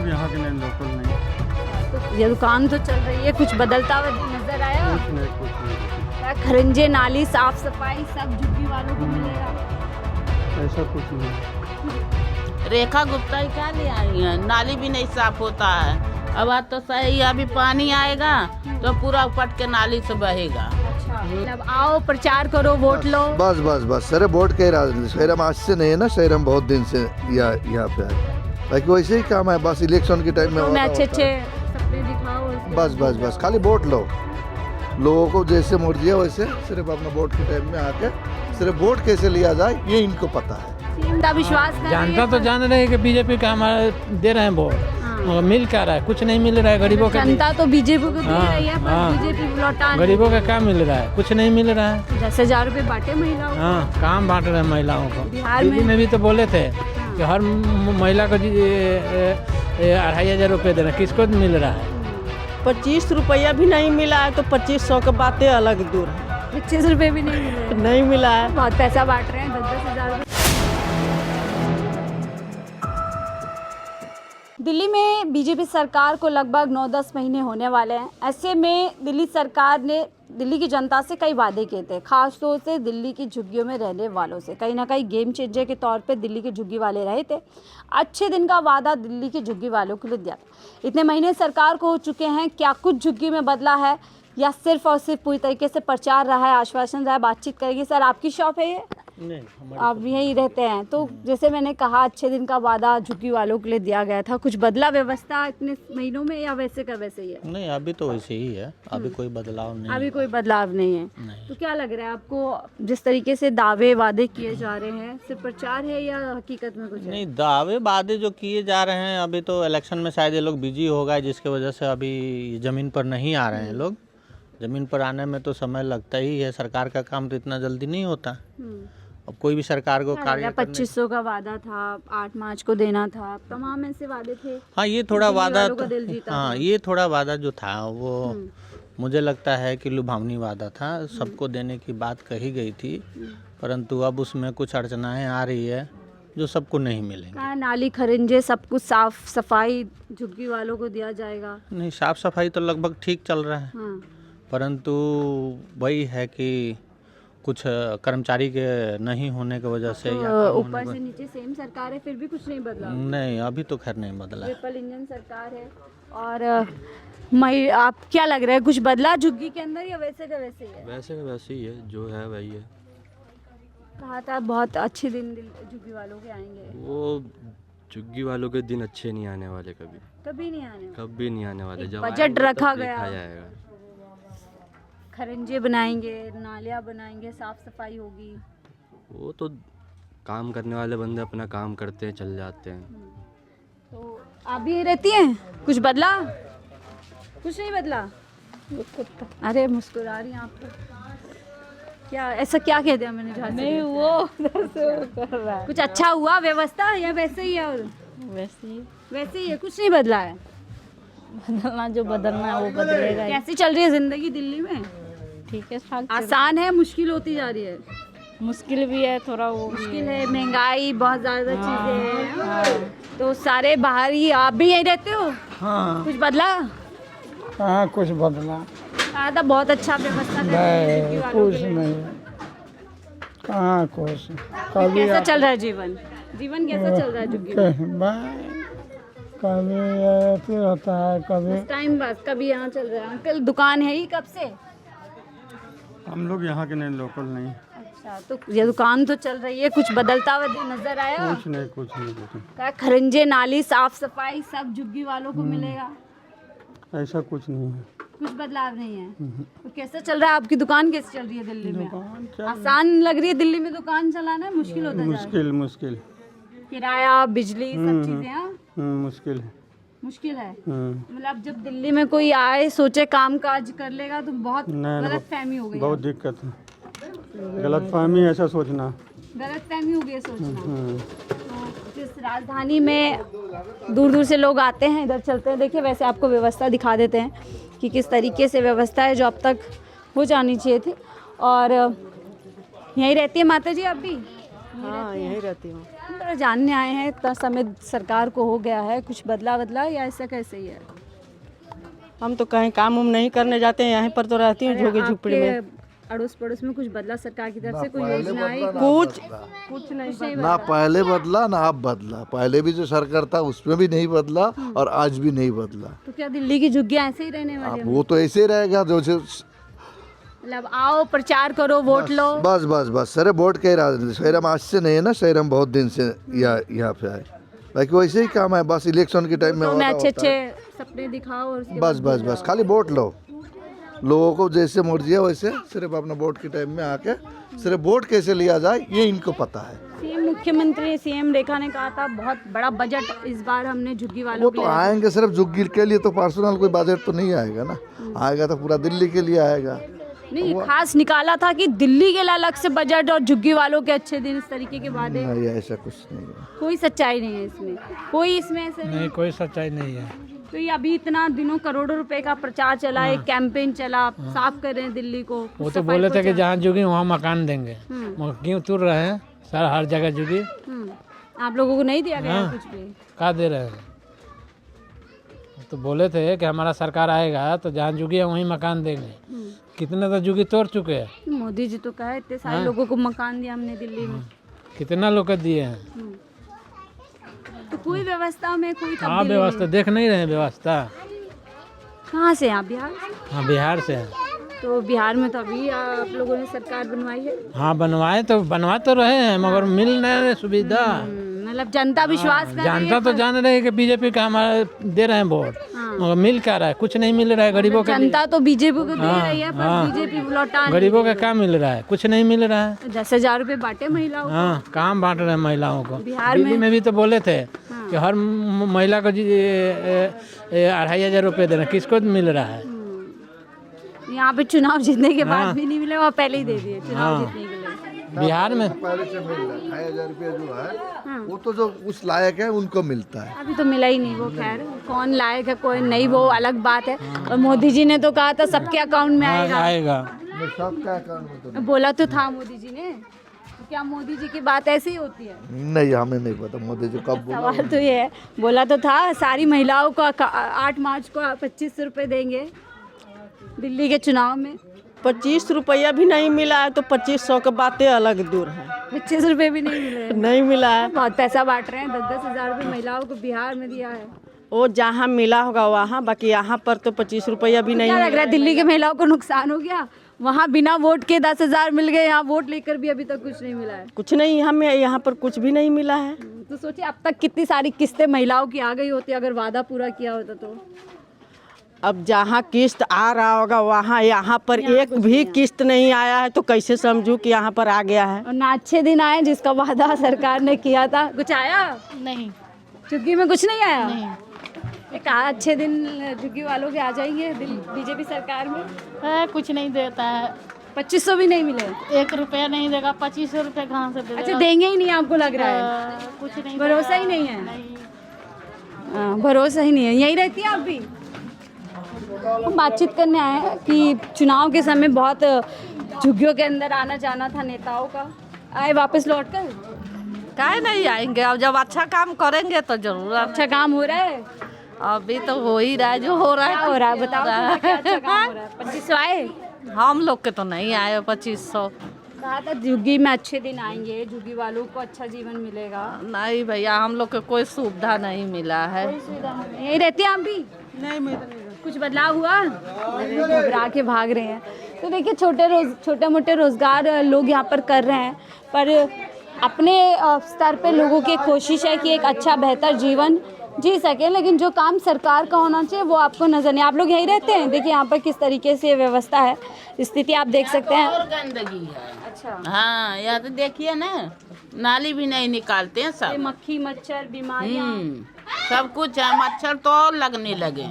लोग यहाँ के नहीं, लोकल नहीं। तो ये दुकान तो चल रही है, कुछ बदलता हुआ नजर आया? कुछ नहीं। क्या खरंजे, नाली, साफ सफाई सब झुग्गी वालों को मिलेगा? ऐसा कुछ नहीं। रेखा गुप्ता ही क्या ले आई है, नाली भी नहीं साफ होता है। अब बात तो सही है, अभी पानी आएगा तो पूरा उपट के नाली से बहेगा। अच्छा, अब आओ प्रचार करो, वोट लो। बस बस बस सर, वोट के राजनीति शहर हम आज से नहीं है ना, शहर हम बहुत दिन से यहाँ पे आए, बाकी वैसे ही काम है, बस इलेक्शन के टाइम में तो अच्छे अच्छे सपने दिखाओ। बस बस बस खाली वोट लो, लोगों को जैसे मर्जी है वैसे, सिर्फ अपना वोट के टाइम में आके सिर्फ वोट कैसे लिया जाए ये इनको पता है। जनता विश्वास कर रही है? जनता तो जान रहे हैं कि बीजेपी का हमारे दे रहे हैं वोट, मगर मिल क्या रहा है? कुछ नहीं मिल रहा है गरीबों का। जनता तो बीजेपी को दे रही है, पर हाँ। बीजेपी लौटा नहीं। गरीबों का क्या मिल रहा है? कुछ नहीं मिल रहा है। 10,000 रुपए बांटे महिलाओं को। हाँ, काम बांट रहे हैं महिलाओं को। बिहार दिल्ली में में भी तो बोले थे कि हर महिला को 2,500 रुपये दे रहे हैं, किसको मिल रहा है? 25 रुपया भी नहीं मिला है तो 2500 की बातें अलग दूर है। 25 रुपए भी नहीं मिले। नहीं मिला है। बहुत पैसा बांट रहे हैं, 10,000 रुपए। दिल्ली में बीजेपी सरकार को लगभग 9-10 महीने होने वाले हैं। ऐसे में दिल्ली सरकार ने दिल्ली की जनता से कई वादे किए थे, खास तौर से दिल्ली की झुग्गियों में रहने वालों से। कहीं ना कहीं गेम चेंजर के तौर पे दिल्ली के झुग्गी वाले रहे थे। अच्छे दिन का वादा दिल्ली के झुग्गी वालों के लिए दिया था। इतने महीने सरकार को हो चुके हैं, क्या कुछ झुग्गी में बदला है या सिर्फ और सिर्फ पूरी तरीके से प्रचार रहा है, आश्वासन रहा है? बातचीत करेगी। सर, आपकी शॉप है ये? नहीं, आप यहीं रहते हैं, तो जैसे मैंने कहा अच्छे दिन का वादा झुग्गी वालों के लिए दिया गया था, कुछ बदला व्यवस्था इतने महीनों में या वैसे का वैसे ही है? नहीं, अभी तो वैसे ही है, अभी कोई बदलाव नहीं अभी है। कोई बदलाव नहीं है। नहीं। तो क्या लग रहा है आपको, जिस तरीके से दावे वादे किए जा रहे हैं, सिर्फ प्रचार है या हकीकत में कुछ है? नहीं, दावे वादे जो किए जा रहे हैं, अभी तो इलेक्शन में शायद ये लोग बिजी हो गए, जिसके वजह से अभी ज़मीन पर नहीं आ रहे हैं लोग। ज़मीन पर आने में तो समय लगता ही है, सरकार का काम तो इतना जल्दी नहीं होता। अब कोई भी सरकार को कार्य 2500 का वादा था, 8 मार्च को देना था, तमाम ऐसे वादे थे। हाँ, ये थोड़ा वादा वालों का दिल जीता हाँ, ये थोड़ा वादा जो था वो मुझे लगता है कि लुभावनी वादा था। सबको देने की बात कही गई थी, परंतु अब उसमें कुछ अड़चनाएं आ रही है जो सबको नहीं मिलेंगी। कहा नाली, खरिंजे, सब कुछ साफ सफाई झुग्गी वालों को दिया जाएगा। नहीं, साफ सफाई तो लगभग ठीक चल रहा है, हाँ। परंतु वही है कि कुछ कर्मचारी के नहीं होने की वजह से या तो ऊपर से नीचे सेम सरकार है, फिर भी कुछ नहीं बदला? नहीं, अभी तो खैर नहीं बदला है। ट्रिपल इंजन सरकार है। और आप क्या लग रहा है, कुछ बदला झुग्गी के अंदर या वैसे का वैसे ही है? वैसे का वैसे ही है, जो है वही है। कहा था बहुत अच्छे दिन झुग्गी वालों के आएंगे। वो झुग्गी वालों के दिन अच्छे नहीं आने वाले, कभी कभी नहीं आने वाले। कभी नहीं आने वाले। जब बजट आएंगे रखा तब गया। देखा जाएगा। खरिंजे बनाएंगे, नालियाँ बनाएंगे, साफ सफाई होगी। वो तो काम करने वाले बंदे अपना काम करते हैं, चल जाते हैं। तो आप भी यहीं रहती हैं? कुछ बदला? कुछ नहीं बदला? अरे मुस्कुरा रही हैं आप तो। क्या ऐसा क्या कह दिया मैंने? नहीं, वो कर रहा है। कुछ अच्छा हुआ व्यवस्था या वैसे ही है? और वैसे ही है, कुछ नहीं बदला है। बदलना जो बदलना है वो बदलेगा। कैसी चल रही है जिंदगी दिल्ली में? ठीक है, आसान है, मुश्किल होती जा रही है? मुश्किल भी है थोड़ा, वो मुश्किल है, महंगाई बहुत ज्यादा चीजें हैं। तो सारे बाहर ही, आप भी यहीं रहते हो? हाँ, कुछ बदला? कहाँ कुछ बदला? कहा था बहुत अच्छा व्यवस्था कर रहे हैं झुग्गी वालों के लिए। नहीं, कहाँ कुछ। कैसा चल रहा है जीवन? जीवन कैसा चल रहा है झुग्गी में? कभी ऐसे होता है, कभी टाइम बस, कभी यहाँ चल रहा है। अंकल, दुकान है ही कब से? हम लोग यहाँ के नहीं, लोकल नहीं। अच्छा, तो ये दुकान तो चल रही है, कुछ बदलता हुआ नजर आया? कुछ नहीं। क्या खरिंजे, नाली, साफ सफाई सब झुग्गी वालों को मिलेगा? ऐसा कुछ नहीं है। कुछ बदलाव नहीं है। तो कैसा चल रहा है आपकी दुकान? कैसे चल रही है दिल्ली में? आसान लग रही है दिल्ली में दुकान चलाना? मुश्किल होता है? मुश्किल। किराया, बिजली, सब चीजें। हाँ, मुश्किल है। मुश्किल है। मतलब जब दिल्ली में कोई आए, सोचे काम काज कर लेगा तो बहुत गलत फहमी हो गई। बहुत दिक्कत है, गलत फहमी, ऐसा सोचना, गलत फहमी हो गई सोचना। तो जिस राजधानी में दूर दूर से लोग आते हैं, इधर चलते हैं। देखिए, वैसे आपको व्यवस्था दिखा देते हैं कि किस तरीके से व्यवस्था है, जो अब तक हो जानी चाहिए थी। और यहीं रहती है माता जी आप भी? हाँ, यहीं रहती हूँ। थोड़ा जानने आए हैं, इतना समय सरकार को हो गया है, कुछ बदला या ऐसा कैसे ही है? हम तो कहीं काम उम नहीं करने जाते हैं, यहीं पर तो रहती हूँ झोगी झुपड़ी में। अड़ोस पड़ोस में कुछ बदला सरकार की तरफ से, कोई योजना आई? कुछ नहीं ना पहले बदला ना अब बदला। पहले भी जो सरकार था उसमें भी नहीं बदला और आज भी नहीं बदला। तो क्या दिल्ली की झुग्गियाँ ऐसे ही रहने वाली अब है? वो तो ऐसे ही रहेगा जो मतलब आओ प्रचार करो, वोट लो। बस सर वोट के राजनीति शहर हम आज से नहीं है ना, शहर हम बहुत दिन से यहाँ पे आए। बाकी वैसे ही काम है, बस इलेक्शन के टाइम में तो होता अच्छे है। सपने दिखाओ और उसके बस खाली वोट लो। लोगों को जैसे मर्जी है वैसे सिर्फ अपना वोट के टाइम में आके सिर्फ वोट कैसे लिया जाए ये इनको पता है। सीएम मुख्यमंत्री सीएम रेखा ने कहा था बहुत बड़ा बजट इस बार हमने झुग्गी वालों वो के तो लिए आएंगे सिर्फ झुग्गी के लिए, तो पर्सनल कोई बजट तो नहीं आएगा ना। आएगा तो पूरा दिल्ली के लिए आएगा। नहीं, खास निकाला था कि दिल्ली के लिए अलग से बजट और झुग्गी वालों के अच्छे दिन, इस तरीके के वादे। नहीं ऐसा कुछ नहीं है। कोई सच्चाई नहीं है इसमें, कोई इसमें ऐसे नहीं, कोई सच्चाई नहीं है। तो ये अभी इतना दिनों करोड़ों रुपए का प्रचार चला है, कैंपेन चला, साफ कर रहे हैं दिल्ली को। वो तो बोले थे कि जहाँ जुगी वहाँ मकान देंगे, मगर क्यों तुर रहे हैं सर? हर जगह जुगी। आप लोगों को नहीं दिया गया कुछ भी? क्या दे रहे हैं? तो बोले थे कि हमारा सरकार आएगा तो जहाँ जुगी है वहीं मकान देंगे। कितने तो जुगी तोड़ चुके हैं। मोदी जी तो कहे इतने सारे लोगों को मकान दिया हमने दिल्ली में। कितना लोग दिए हैं। तो कोई व्यवस्था में कोई हाँ, व्यवस्था देख नहीं रहे हैं। व्यवस्था कहाँ से? आप बिहार? हाँ, बिहार से हैं। तो बिहार में तो अभी आप लोगों ने सरकार बनवाई है। हाँ, बनवा तो रहे हैं मगर मिल नहीं रहे सुविधा। मतलब जनता विश्वास कर रही है, जनता तो जान रहे हैं कि बीजेपी का हमारा दे रहे हैं वोट, मगर मिल क्या रहा है? कुछ नहीं मिल रहा है गरीबों के। जनता तो बीजेपी को दे रही है, पर बीजेपी लौटा नहीं। गरीबों का क्या मिल रहा है? कुछ नहीं मिल रहा है। 10,000 रुपए बांटे महिलाओं को। हाँ, काम बांट रहे हैं महिलाओं को। बिहार दिल्ली में भी तो बोले थे कि हर महिला को 2,500 रुपये देना, किसको मिल रहा है? यहाँ पे चुनाव जीतने के बाद भी नहीं मिले, वहाँ पहले ही दे दिए चुनाव जीतने के लिए। बिहार में पहले से मिल रहा है 2,500 रुपया जो है वो तो जो उस लायक है उनको मिलता है। अभी तो मिला ही नहीं। वो खैर कौन लायक है कोई नहीं, वो अलग बात है। और मोदी जी ने तो कहा था सबके अकाउंट में आएगा। सबका अकाउंट में तो बोला तो था मोदी जी ने। तो क्या मोदी जी की बात ऐसी होती है? नहीं, हमें नहीं पता मोदी जी कब बोला। सवाल तो ये है, बोला तो था सारी महिलाओं को 8 मार्च को 25 रुपए देंगे दिल्ली के चुनाव में। 25 रुपया भी नहीं मिला है तो 2500 की बातें अलग दूर है। 25 रुपए भी नहीं मिले? नहीं मिला है। बहुत पैसा बांट रहे हैं, 10-10 हज़ार रुपये महिलाओं को बिहार में दिया है। वो जहाँ मिला होगा वहाँ, बाकी यहाँ पर तो 25 रुपया भी नहीं क्या लग मिला। रहा है दिल्ली के महिलाओं को नुकसान हो गया? वहाँ बिना वोट के 10,000 मिल गए, यहाँ वोट लेकर भी अभी तक कुछ नहीं मिला है। कुछ नहीं, हमें यहाँ पर कुछ भी नहीं मिला है। तो सोचिए अब तक कितनी सारी किस्तें महिलाओं की आ गई होती अगर वादा पूरा किया होता तो। अब जहाँ किस्त आ रहा होगा वहाँ, यहाँ पर एक भी किस्त नहीं आया है तो कैसे समझूं कि यहाँ पर आ गया है। और ना अच्छे दिन आए जिसका वादा सरकार ने किया था, कुछ आया? नहीं, झुग्गी में कुछ नहीं आया। नहीं। ये कहा अच्छे दिन झुग्गी वालों के आ जाएंगे बीजेपी सरकार में। कुछ नहीं देता है। 2500 भी नहीं मिले? 1 रुपया नहीं देगा, 2500 रुपये कहाँ से देगा? अच्छा, देंगे ही नहीं आपको लग रहा है? कुछ नहीं, भरोसा ही नहीं है। नहीं। भरोसा ही नहीं है। यही रहती है आप भी? हम बातचीत करने आए हैं कि चुनाव के समय बहुत झुग्गियों के अंदर आना जाना था नेताओं का, आए वापस लौट कर? काहे नहीं आएंगे? अब जब अच्छा काम करेंगे तो जरूर। अच्छा काम हो रहा है? अभी तो हो ही रहा है जो हो रहा है। क्या हो रहा है बताओ तो, क्या अच्छा काम हो रहा है? 2500 आए? हम लोग के तो नहीं आए 2500। कहा था झुग्गी में अच्छे दिन आएंगे, झुग्गी वालों को अच्छा जीवन मिलेगा। नहीं भैया, हम लोग को कोई सुविधा नहीं मिला है। यही रहती हैं आप भी? नहीं, कुछ बदलाव हुआ? घबरा के भाग रहे हैं। तो देखिए छोटे मोटे रोजगार लोग यहाँ पर कर रहे हैं, पर अपने स्तर पे लोगों की कोशिश है कि एक अच्छा बेहतर जीवन जी सकें, लेकिन जो काम सरकार का होना चाहिए वो आपको नजर नहीं। आप लोग यहीं रहते हैं? देखिए यहाँ पर किस तरीके से व्यवस्था है, स्थिति आप देख सकते हैं। और गंदगी है। अच्छा, हाँ, यहाँ तो देखिए ना, नाली भी नहीं निकालते हैं सब। मक्खी मच्छर बीमारियाँ सब कुछ है। मच्छर तो और लगने लगे।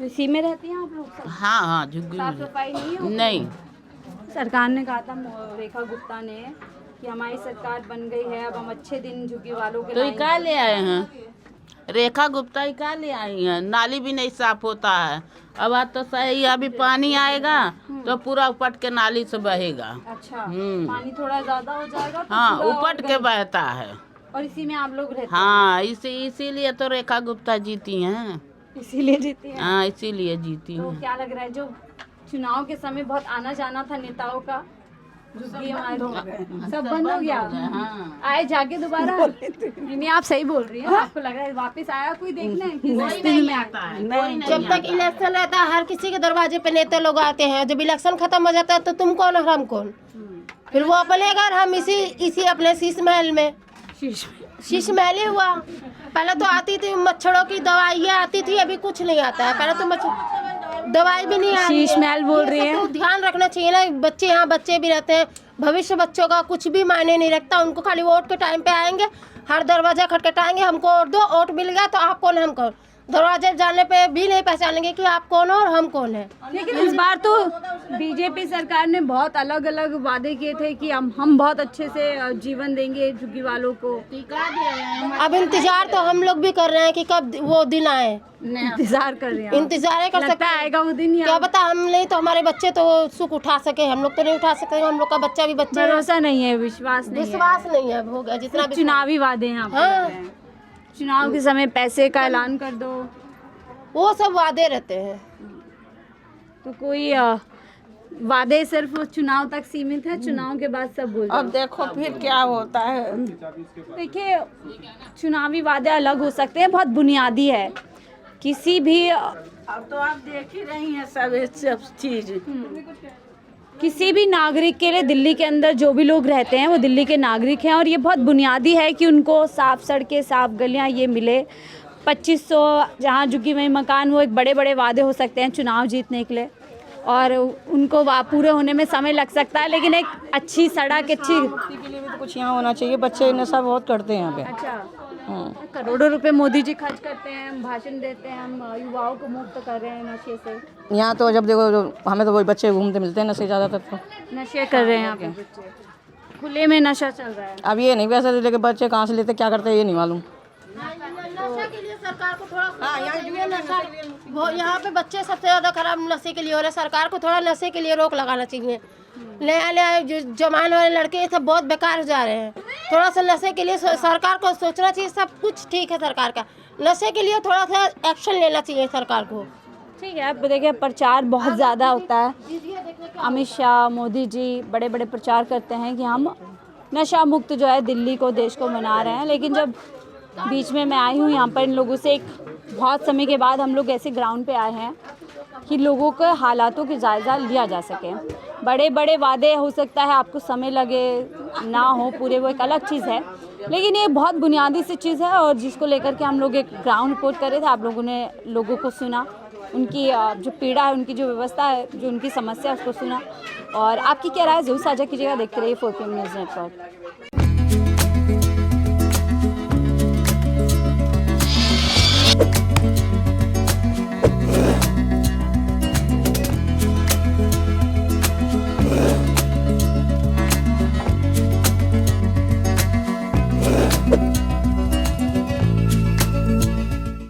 इसी में रहती हैं आप लोग सब? हाँ हाँ, झुग्गी साफ में। सफाई नहीं हो? नहीं। सरकार ने कहा था रेखा गुप्ता ने कि हमारी सरकार बन गई है, अब हम अच्छे दिन झुग्गी वालों के तो ये क्या ले आए हैं? रेखा गुप्ता ही क्या ले आई हैं? नाली भी नहीं साफ होता है। अब बात तो सही है, अभी पानी आएगा तो पूरा उपट के नाली से बहेगा। अच्छा, पानी थोड़ा ज्यादा हो जाएगा तो हाँ, पूरा उपट के बहता है। और इसी में आप लोग रहते हाँ, इसीलिए तो रेखा गुप्ता जीती हैं। हैं, इसीलिए जीती हैं। हाँ, इसीलिए जीती तो हैं। क्या लग रहा है, जो चुनाव के समय बहुत आना जाना था नेताओं का, झुग्गी हमारे सब बंद हो गया? हाँ। आए जाके दोबारा? नहीं, आप सही बोल रही हैं। आपको लग रहा है वापस आया कोई देखने कि कोई नहीं आता है, कोई नहीं जब तक इलेक्शन रहता है हर किसी के दरवाजे पे नेता लोग आते हैं। जब इलेक्शन खत्म हो जाता है तो तुम कौन और हम कौन। फिर वो अपने घर, हम इसी अपने शीश महल में। शीश महल ही हुआ। पहले तो आती थी मच्छरों की दवाइयाँ आती थी, अभी कुछ नहीं आता है। पहले तो मच्छर दवाई भी नहीं आती है। शीश महल बोल रही हैं। तो ध्यान रखना चाहिए ना, बच्चे यहाँ बच्चे भी रहते हैं। भविष्य बच्चों का कुछ भी मायने नहीं रखता। उनको खाली वोट के टाइम पे आएंगे, हर दरवाजा खटखटाएंगे, हमको वोट दो, वोट मिल गया तो आप कौन हम कौन। दरवाजे जाने पे भी नहीं पहचानेंगे कि आप कौन हो और हम कौन है। लेकिन इस बार तो बीजेपी सरकार ने बहुत अलग अलग वादे किए थे कि हम बहुत अच्छे से जीवन देंगे झुग्गी वालों को। अब इंतजार तो हम लोग भी कर रहे हैं कि कब वो दिन आए। इंतजार कर रहे हैं, इंतजार कर सकते हैं, आएगा वो दिन। क्या पता, हम नहीं तो हमारे बच्चे तो सुख उठा सके। हम लोग तो नहीं उठा सकते, हम लोग का बच्चा भी बच्चा। भरोसा नहीं है, विश्वास नहीं है। हो गया जितना भी चुनावी वादे हैं आपको लग रहे हैं। चुनाव के समय पैसे का ऐलान कर दो, वो सब वादे रहते हैं। तो कोई वादे सिर्फ चुनाव तक सीमित है, चुनाव के बाद सब भूल जाओ। अब देखो फिर क्या होता है। देखिए, चुनावी वादे अलग हो सकते हैं, बहुत बुनियादी है किसी भी। अब तो आप देख ही रही हैं सब चीज। किसी भी नागरिक के लिए दिल्ली के अंदर जो भी लोग रहते हैं वो दिल्ली के नागरिक हैं, और ये बहुत बुनियादी है कि उनको साफ सड़कें, साफ गलियां ये मिले। 2500 जहाँ झुग्गी में मकान, वो एक बड़े बड़े वादे हो सकते हैं चुनाव जीतने के लिए, और उनको पूरे होने में समय लग सकता है। लेकिन एक अच्छी सड़क, अच्छी के लिए भी तो कुछ यहाँ होना चाहिए। बच्चे नशा बहुत करते हैं यहाँ पे। अच्छा, करोड़ों रुपए मोदी जी खर्च करते हैं, भाषण देते हैं, हम युवाओं को मुक्त कर रहे हैं नशे से। यहाँ तो जब देखो हमें तो वही बच्चे घूमते मिलते हैं नशे ज़्यादातर। तो नशे कर रहे हैं यहाँ पे बच्चे, खुले में नशा चल रहा है। अब ये नहीं वैसे लेके बच्चे कहाँ से लेते क्या करते हैं ये नहीं मालूम। नशा के लिए सरकार को थोड़ा यहाँ पे बच्चे सबसे ज्यादा खराब नशे के लिए हो रहे हैं। सरकार को थोड़ा नशे के लिए रोक लगाना चाहिए। नया जो जवान वाले लड़के ये सब बहुत बेकार जा रहे हैं। थोड़ा सा नशे के लिए सरकार को सोचना चाहिए। सब कुछ ठीक है सरकार का, नशे के लिए थोड़ा सा एक्शन लेना चाहिए सरकार को। ठीक है, अब देखिए प्रचार बहुत ज़्यादा होता है। अमित शाह, मोदी जी बड़े बड़े प्रचार करते हैं कि हम नशा मुक्त जो है दिल्ली को, देश को बना रहे हैं। लेकिन जब बीच में मैं आई हूँ यहाँ पर, इन लोगों से एक बहुत समय के बाद हम लोग ऐसे ग्राउंड पे आए हैं कि लोगों के हालातों की जायज़ा लिया जा सके। बड़े बड़े वादे हो सकता है आपको समय लगे ना हो पूरे, वो एक अलग चीज़ है, लेकिन ये बहुत बुनियादी सी चीज़ है, और जिसको लेकर के हम लोग एक ग्राउंड रिपोर्ट कर रहे थे। आप लोगों ने लोगों को सुना, उनकी जो पीड़ा है, उनकी जो व्यवस्था है, जो उनकी समस्या है उसको सुना। और आपकी क्या राय है ज़रूर साझा कीजिएगा। देखते रहिए 4PM न्यूज़ नेटवर्क।